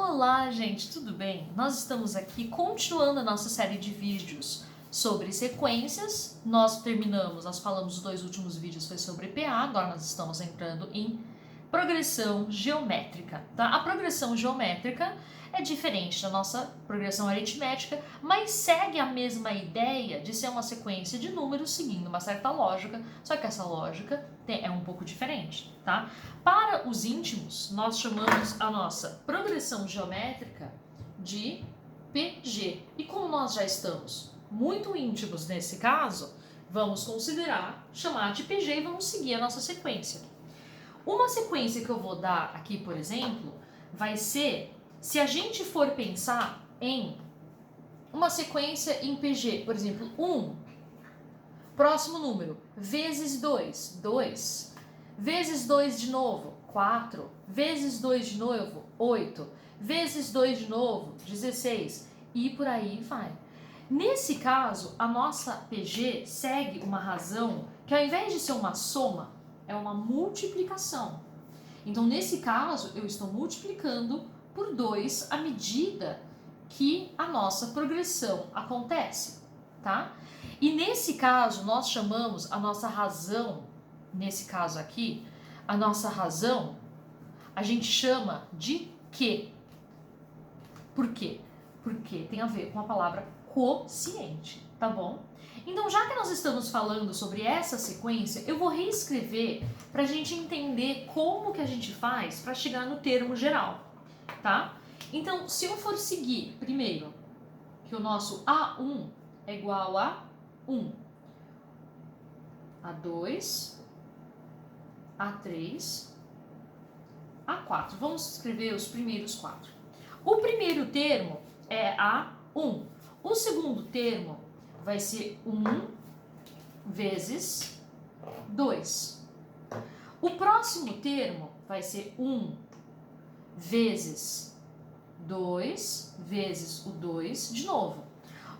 Olá, gente, tudo bem? Nós estamos aqui continuando a nossa série de vídeos sobre sequências. Nós falamos os dois últimos vídeos foi sobre PA, agora nós estamos entrando em progressão geométrica, tá? A progressão geométrica é diferente da nossa progressão aritmética, mas segue a mesma ideia de ser uma sequência de números seguindo uma certa lógica, só que essa lógica é um pouco diferente, tá? Para os íntimos, nós chamamos a nossa progressão geométrica de PG. E como nós já estamos muito íntimos nesse caso, vamos chamar de PG e vamos seguir a nossa sequência. Uma sequência que eu vou dar aqui, por exemplo, vai ser, se a gente for pensar em uma sequência em PG, por exemplo, 1, próximo número, vezes 2, 2, vezes 2 de novo, 4, vezes 2 de novo, 8, vezes 2 de novo, 16, e por aí vai. Nesse caso, a nossa PG segue uma razão que, ao invés de ser uma soma, é uma multiplicação. Então, nesse caso, eu estou multiplicando por 2 à medida que a nossa progressão acontece, tá? E nesse caso, nós chamamos a nossa razão, nesse caso aqui, a nossa razão, a gente chama de quê? Por quê? Porque tem a ver com a palavra quociente, tá bom? Então, já que nós estamos falando sobre essa sequência, eu vou reescrever para a gente entender como que a gente faz para chegar no termo geral, tá? Então, se eu for seguir, primeiro, que o nosso A1 é igual a 1, A2, A3, A4. Vamos escrever os primeiros 4. O primeiro termo é A1. O segundo termo vai ser 1 vezes 2. O próximo termo vai ser 1 vezes 2 vezes o 2 de novo.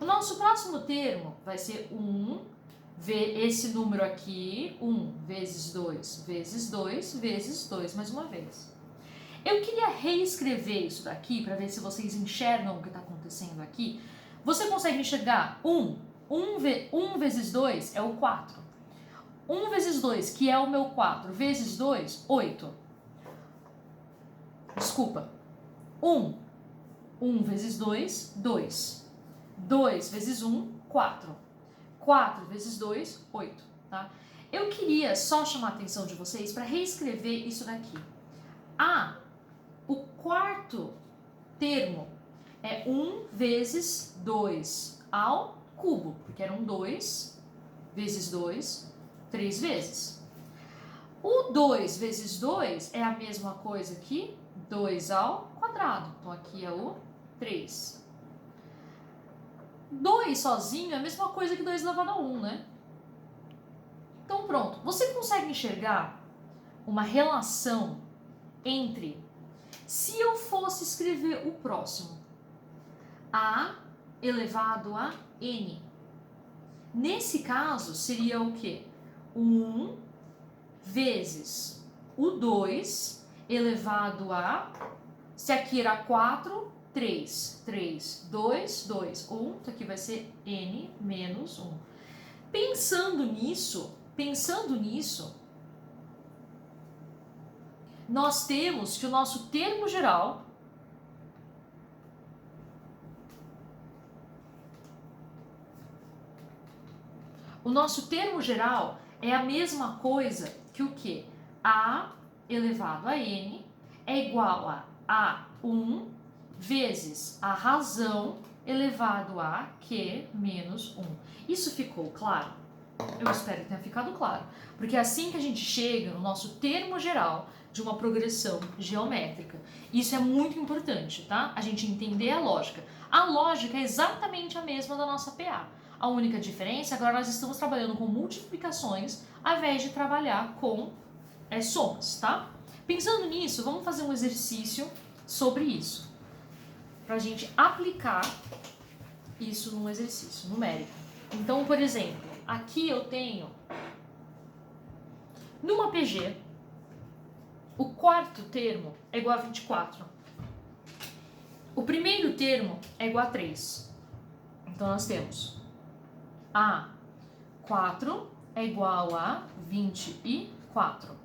O nosso próximo termo vai ser 1, esse número aqui, 1 vezes 2 vezes 2 vezes 2 mais uma vez. Eu queria reescrever isso daqui para ver se vocês enxergam o que está acontecendo aqui. Você consegue enxergar 1 vezes 2 é o 4. 1 vezes 2, que é o meu 4, vezes 2, 8. Desculpa. 1 vezes 2, 2. 2 vezes 1, 4. 4 vezes 2, 8. Tá? Eu queria só chamar a atenção de vocês para reescrever isso daqui. O quarto termo é 1 vezes 2 ao cubo, porque eram 2 vezes 2, 3 vezes. O 2 vezes 2 é a mesma coisa que 2 ao quadrado. Então, aqui é o 3. 2 sozinho é a mesma coisa que 2 elevado a 1, né? Então, pronto. Você consegue enxergar uma relação entre, se eu fosse escrever o próximo, A elevado a N. Nesse caso, seria o quê? 1 vezes o 2 elevado a, se aqui era 4, 3, 3, 2, 2, 1, então aqui vai ser N menos 1. Pensando nisso, nós temos que o nosso termo geral é a mesma coisa que o quê? A elevado a N é igual a A1 vezes a razão elevado a Q menos 1. Isso ficou claro? Eu espero que tenha ficado claro. Porque é assim que a gente chega no nosso termo geral de uma progressão geométrica. Isso é muito importante, tá? A gente entender a lógica. A lógica é exatamente a mesma da nossa PA. A única diferença, agora nós estamos trabalhando com multiplicações ao invés de trabalhar com somas, tá? Pensando nisso, vamos fazer um exercício sobre isso, para a gente aplicar isso num exercício numérico. Então, por exemplo, aqui eu tenho, numa PG, o quarto termo é igual a 24. O primeiro termo é igual a 3. Então nós temos A4 é igual a 24.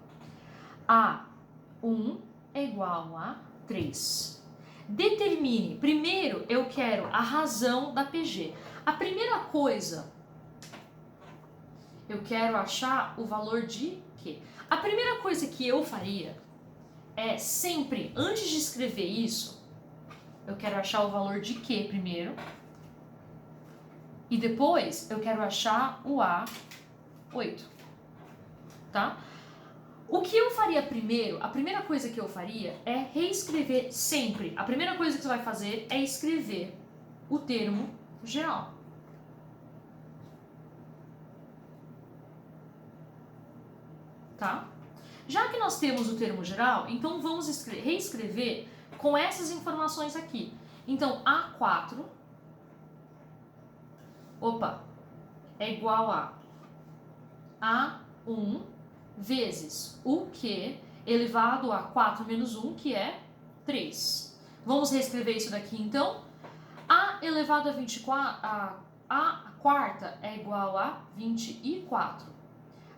A1 é igual a 3. Determine. Primeiro eu quero a razão da PG. A primeira coisa, eu quero achar o valor de Q. A primeira coisa que eu faria é sempre, antes de escrever isso, eu quero achar o valor de Q primeiro. E depois eu quero achar o A8. Tá? O que eu faria primeiro, a primeira coisa que eu faria é reescrever sempre. A primeira coisa que você vai fazer é escrever o termo geral. Tá? Já que nós temos o termo geral, então vamos reescrever com essas informações aqui. Então, A4, é igual a A1 vezes o Q elevado a 4 menos 1, que é 3. Vamos reescrever isso daqui, então. A elevado a 24, a quarta é igual a 24.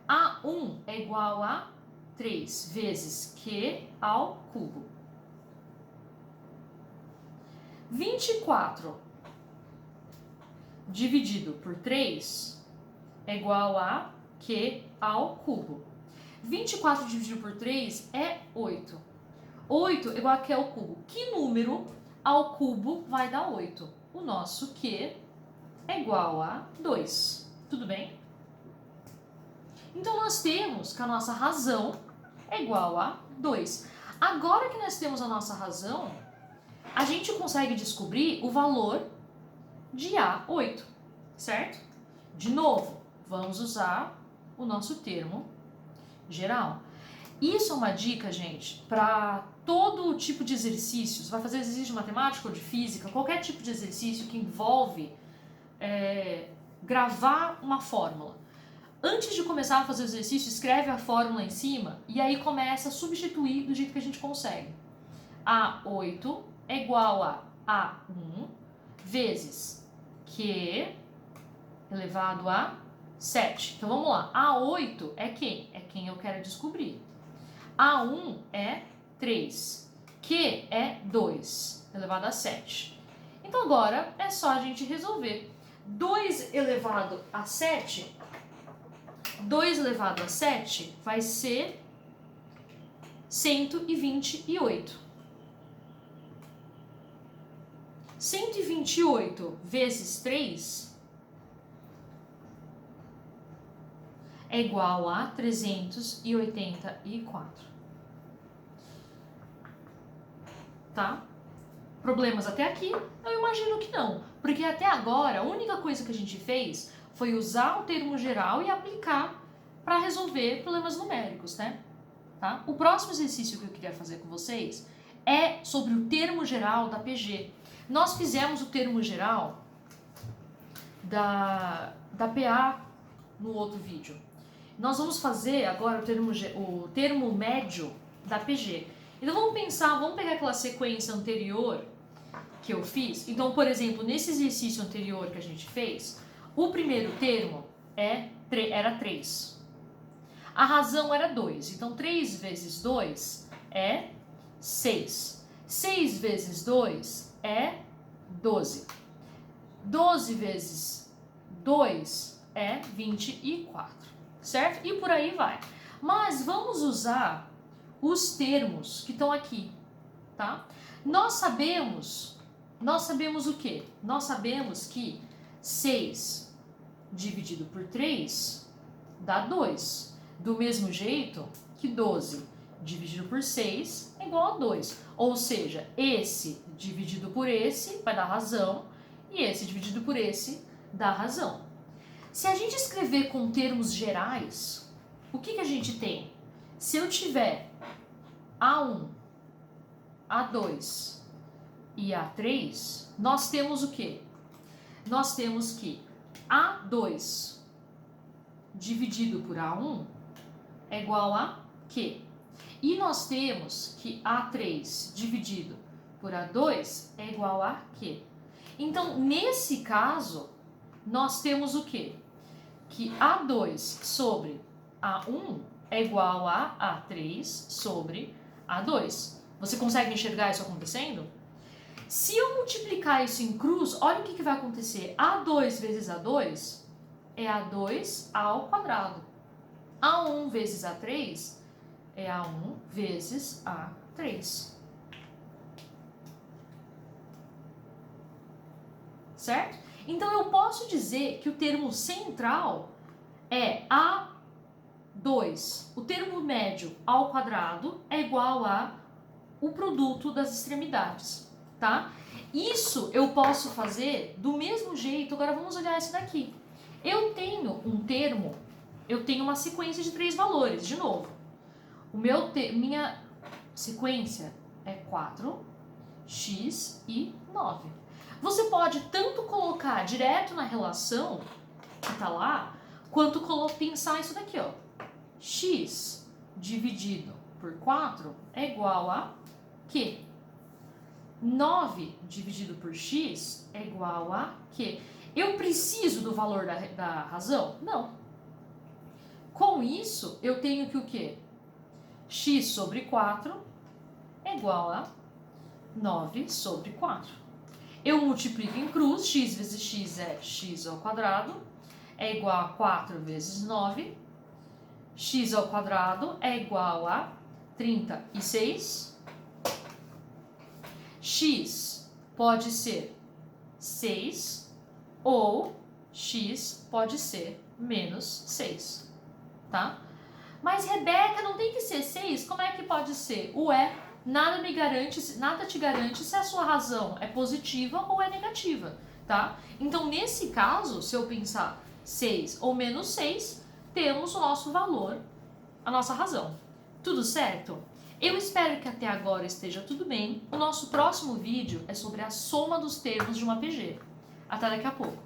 A1 é igual a 3 vezes Q ao cubo. 24 dividido por 3 é igual a Q ao cubo. 24 dividido por 3 é 8. 8 é igual a Q ao cubo. Que número ao cubo vai dar 8? O nosso Q é igual a 2. Tudo bem? Então nós temos que a nossa razão é igual a 2. Agora que nós temos a nossa razão, a gente consegue descobrir o valor de A8, certo? De novo, vamos usar o nosso termo geral. Isso é uma dica, gente, para todo tipo de exercício. Você vai fazer exercício de matemática ou de física, qualquer tipo de exercício que envolve gravar uma fórmula. Antes de começar a fazer o exercício, escreve a fórmula em cima e aí começa a substituir do jeito que a gente consegue. A8 é igual a A1 vezes Q elevado a 7. Então vamos lá. A8 é quem? É quem eu quero descobrir. A1 é 3. Q é 2 elevado a 7. Então agora é só a gente resolver. 2 elevado a 7, 2 elevado a 7 vai ser 128. 128 vezes 3 é igual a 384. Tá? Problemas até aqui? Eu imagino que não. Porque até agora, a única coisa que a gente fez foi usar o termo geral e aplicar para resolver problemas numéricos, né? Tá? O próximo exercício que eu queria fazer com vocês é sobre o termo geral da PG. Nós fizemos o termo geral da PA no outro vídeo. Nós vamos fazer agora o termo médio da PG. Então vamos pensar, vamos pegar aquela sequência anterior que eu fiz. Então, por exemplo, nesse exercício anterior que a gente fez, o primeiro termo era 3. A razão era 2. Então, 3 vezes 2 é 6. 6 vezes 2 é 12. 12 vezes 2 é 24. Certo? E por aí vai. Mas vamos usar os termos que estão aqui, tá? Nós sabemos o quê? Nós sabemos que 6 dividido por 3 dá 2. Do mesmo jeito que 12 dividido por 6 é igual a 2. Ou seja, esse dividido por esse vai dar razão e esse dividido por esse dá razão. Se a gente escrever com termos gerais, o que a gente tem? Se eu tiver A1, A2 e A3, nós temos o quê? Nós temos que A2 dividido por A1 é igual a Q. E nós temos que A3 dividido por A2 é igual a quê? Então, nesse caso, nós temos o quê? Que A2 sobre A1 é igual a A3 sobre A2. Você consegue enxergar isso acontecendo? Se eu multiplicar isso em cruz, olha o que vai acontecer. A2 vezes A2 é A2 ao quadrado. A1 vezes A3 é A1 vezes A3. Certo? Então eu posso dizer que o termo central é A2. O termo médio ao quadrado é igual a o produto das extremidades, tá? Isso eu posso fazer do mesmo jeito. Agora vamos olhar esse daqui. Eu tenho um termo, eu tenho uma sequência de 3 valores, de novo. Minha sequência é 4, x e 9. Você pode tanto colocar direto na relação que tá lá, quanto pensar isso daqui, ó. X dividido por 4 é igual a quê? 9 dividido por x é igual a quê? Eu preciso do valor da razão? Não. Com isso, eu tenho que o quê? X sobre 4 é igual a 9 sobre 4. Eu multiplico em cruz, x vezes x é x ao quadrado, é igual a 4 vezes 9. X ao quadrado é igual a 36. X pode ser 6 ou x pode ser menos 6, tá? Mas, Rebeca, não tem que ser 6? Como é que pode ser? Ué, nada te garante se a sua razão é positiva ou é negativa, tá? Então, nesse caso, se eu pensar 6 ou menos 6, temos o nosso valor, a nossa razão. Tudo certo? Eu espero que até agora esteja tudo bem. O nosso próximo vídeo é sobre a soma dos termos de uma PG. Até daqui a pouco.